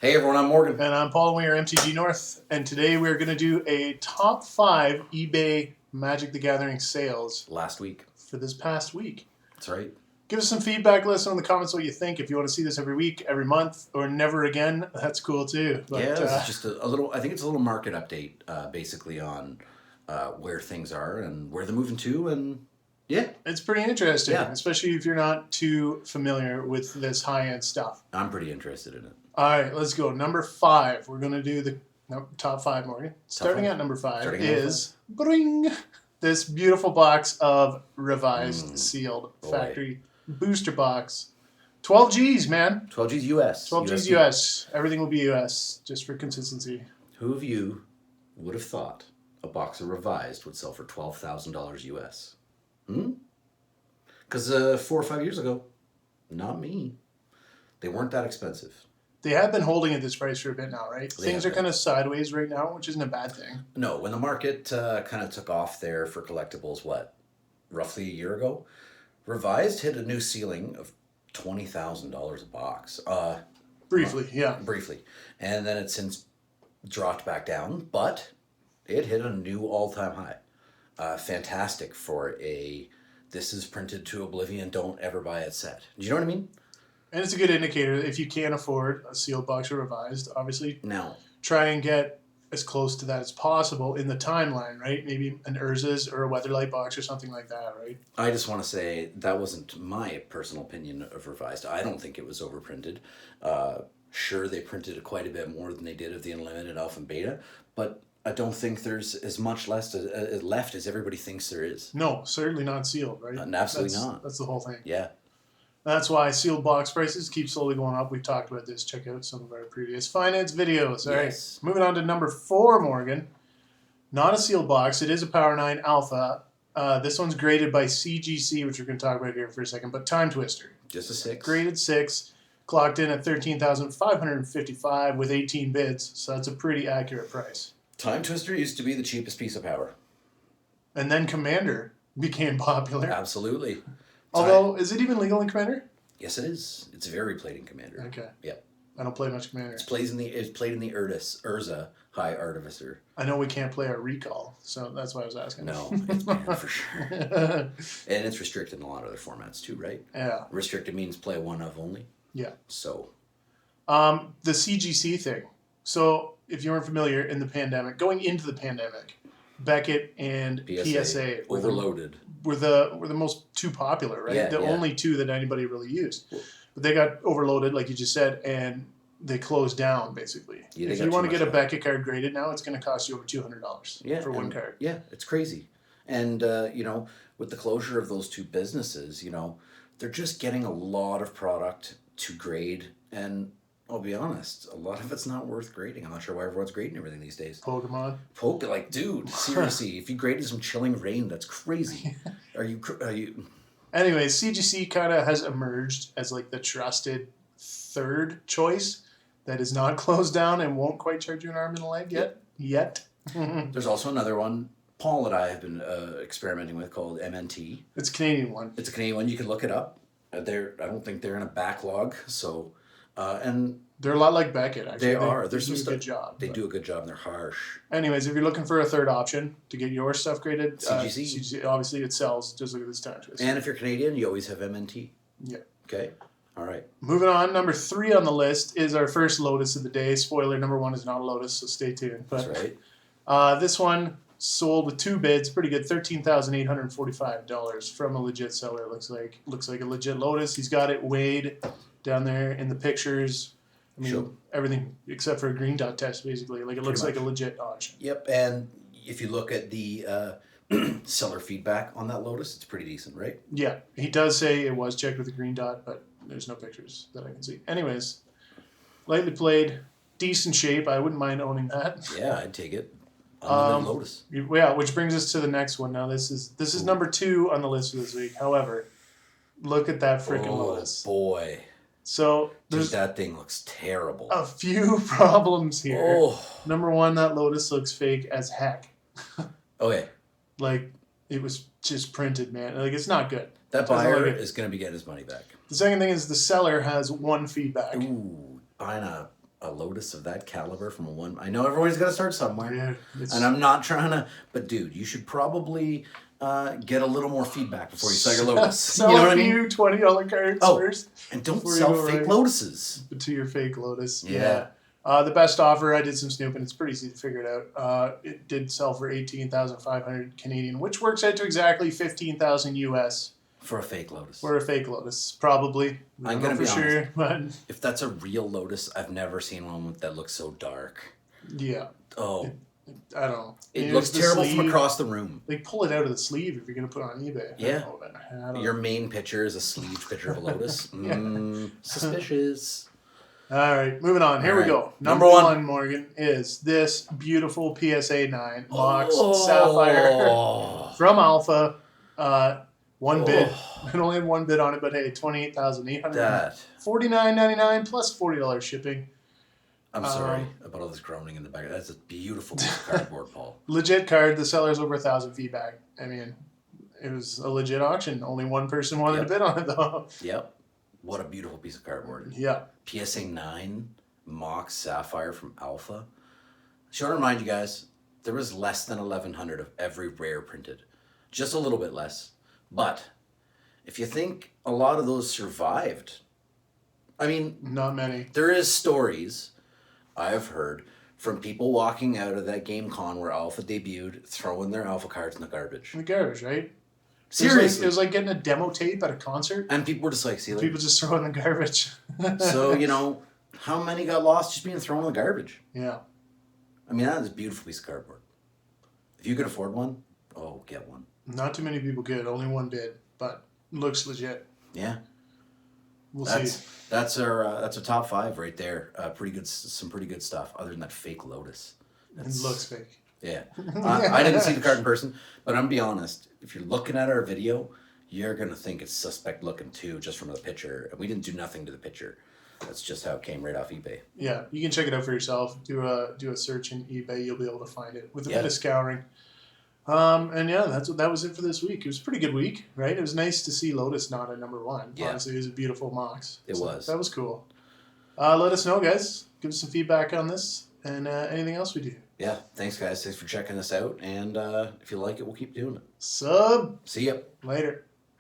Hey everyone, I'm Morgan. And I'm Paul, and we are MTG North. And today we're going to do a top 5 eBay Magic the Gathering sales Last week. for this past week. That's right. Give us some feedback. Let us know in the comments what you think. If you want to see this every week, every month, or never again, that's cool too. But, it's just a little, I think it's a little market update basically on where things are and where they're moving to. And yeah. It's pretty interesting, especially if you're not too familiar with this high-end stuff. I'm pretty interested in it. All right, let's go. Number 5. We're going to do the top 5, Morgan. Starting at number 5 is bring this beautiful box of revised sealed factory booster box. 12 G's, man. 12 G's US. 12 G's US. Everything will be US, just for consistency. Who of you would have thought a box of revised would sell for $12,000 US? Because 4 or 5 years ago, not me. They weren't that expensive. They have been holding at this price for a bit now, right? Things are kind of sideways right now, which isn't a bad thing. No, when the market kind of took off there for collectibles, roughly a year ago, Revised hit a new ceiling of $20,000 a box. Briefly, yeah. Briefly. And then it's since dropped back down, but it hit a new all-time high. Fantastic for this is printed to oblivion, don't ever buy it set. Do you know what I mean? And it's a good indicator if you can't afford a sealed box or revised, obviously. No. Try and get as close to that as possible in the timeline, right? Maybe an Urza's or a Weatherlight box or something like that, right? I just want to say that wasn't my personal opinion of revised. I don't think it was overprinted. Sure, they printed it quite a bit more than they did of the Unlimited Alpha and Beta, but I don't think there's as much left as everybody thinks there is. No, certainly not sealed, right? Absolutely not. That's the whole thing. Yeah. That's why sealed box prices keep slowly going up. We've talked about this. Check out some of our previous finance videos. All right, moving on to number 4, Morgan. Not a sealed box. It is a Power 9 Alpha. This one's graded by CGC, which we're going to talk about here for a second, but Time Twister. Just a 6. Graded 6. Clocked in at $13,555 with 18 bids, so that's a pretty accurate price. Time Twister used to be the cheapest piece of Power. And then Commander became popular. Absolutely. Although, is it even legal in Commander? Yes, it is. It's very played in Commander. Okay. Yep. I don't play much Commander. It's played in the Urza High Artificer. I know we can't play our Recall, so that's why I was asking. No, it's banned for sure. And it's restricted in a lot of other formats too, right? Yeah. Restricted means play one of only. Yeah. So. The CGC thing. So, if you weren't familiar, in the pandemic, going into the pandemic, Beckett and PSA overloaded. Were the most two popular, right? Yeah, only two that anybody really used. But they got overloaded, like you just said, and they closed down, basically. Yeah, if you want to get a Beckett card graded now, it's going to cost you over $200 for one card. Yeah, it's crazy. And, with the closure of those two businesses, they're just getting a lot of product to grade. And I'll be honest, a lot of it's not worth grading. I'm not sure why everyone's grading everything these days. Pokemon. Like, dude, seriously, if you graded some Chilling Reign, that's crazy. Are you? Anyway, CGC kind of has emerged as like the trusted third choice that is not closed down and won't quite charge you an arm and a leg yet. There's also another one Paul and I have been experimenting with called MNT. It's a Canadian one. It's a Canadian one. You can look it up. I don't think they're in a backlog, so... and they're a lot like Beckett, actually. They are. They do a good job. They do a good job, and they're harsh. Anyways, if you're looking for a third option to get your stuff graded, CGC. CGC, obviously it sells. Just look at this Time Twister. And if you're Canadian, you always have MNT. Yeah. Okay. All right. Moving on, number 3 on the list is our first Lotus of the day. Spoiler, number 1 is not a Lotus, so stay tuned. But, that's right. This one sold with 2 bids, pretty good, $13,845 from a legit seller. Looks like a legit Lotus. He's got it weighed down there in the pictures. I mean, everything except for a green dot test, basically. Like, it looks like a legit auction. Yep, and if you look at the seller feedback on that Lotus, it's pretty decent, right? Yeah, he does say it was checked with a green dot, but there's no pictures that I can see. Anyways, lightly played, decent shape. I wouldn't mind owning that. Yeah, I'd take it. Lotus. Yeah, which brings us to the next one. Now, this is number 2 on the list for this week. However, look at that freaking Lotus. Oh, boy. So there's that thing looks terrible. A few problems here. Oh. Number 1, that Lotus looks fake as heck. Okay. Like, it was just printed, man. Like, it's not good. That buyer is going to be getting his money back. The second thing is the seller has 1 feedback. Ooh, buying a a Lotus of that caliber from a one. I know everybody's got to start somewhere, Yeah, and I'm not trying to. But dude, you should probably get a little more feedback before you sell your Lotus. Sell you know a what I mean? few $20 cards first. And don't before you sell go fake right Lotuses. to your fake Lotus. Yeah. The best offer, I did some snooping. It's pretty easy to figure it out. It did sell for 18,500 Canadian, which works out to exactly 15,000 US. For a fake Lotus. For a fake Lotus, probably. I'm gonna be sure, but if that's a real Lotus, I've never seen one that looks so dark. yeah. Oh. I don't know. It looks terrible from across the room. Like, pull it out of the sleeve if you're going to put it on eBay. Yeah. I don't Your know. main picture is a sleeved picture of a Lotus. Suspicious. All right, moving on. Here we go. Number one, Morgan, is this beautiful PSA 9 Mox Sapphire from Alpha. One bid. I only had one bid on it, but hey, $28,849.99 plus $40 shipping. I'm sorry about all this groaning in the back. That's a beautiful piece of cardboard, Paul. Legit card. The seller's over 1,000 feedback. I mean, it was a legit auction. Only one person wanted to bid on it, though. Yep. What a beautiful piece of cardboard. Yeah. PSA 9 Mox Sapphire from Alpha. Should I remind you guys, there was less than 1,100 of every rare printed. Just a little bit less. But if you think a lot of those survived, I mean... Not many. There is stories I've heard from people walking out of that game con where Alpha debuted, throwing their Alpha cards in the garbage. In the garbage, right? Seriously. It was like getting a demo tape at a concert. And people were just like, see you later. People just throw it in the garbage. So, how many got lost just being thrown in the garbage? Yeah. I mean, that is a beautiful piece of cardboard. If you could afford one, get one. Not too many people could. Only one did, but looks legit. Yeah. We'll see. That's our top 5 right there. Some pretty good stuff. Other than that fake Lotus. It looks fake. Yeah. I didn't see the card in person, but I'm gonna be honest. If you're looking at our video, you're gonna think it's suspect looking too, just from the picture. And we didn't do nothing to the picture. That's just how it came right off eBay. Yeah, you can check it out for yourself. Do a search in eBay. You'll be able to find it with a bit of scouring. And yeah, that was it for this week. It was a pretty good week, right? It was nice to see Lotus not at number 1. Yeah. Honestly, it was a beautiful Mox. It was. That was cool. Let us know, guys. Give us some feedback on this and anything else we do. Yeah, thanks, guys. Thanks for checking us out. And if you like it, we'll keep doing it. Sub. See ya. Later.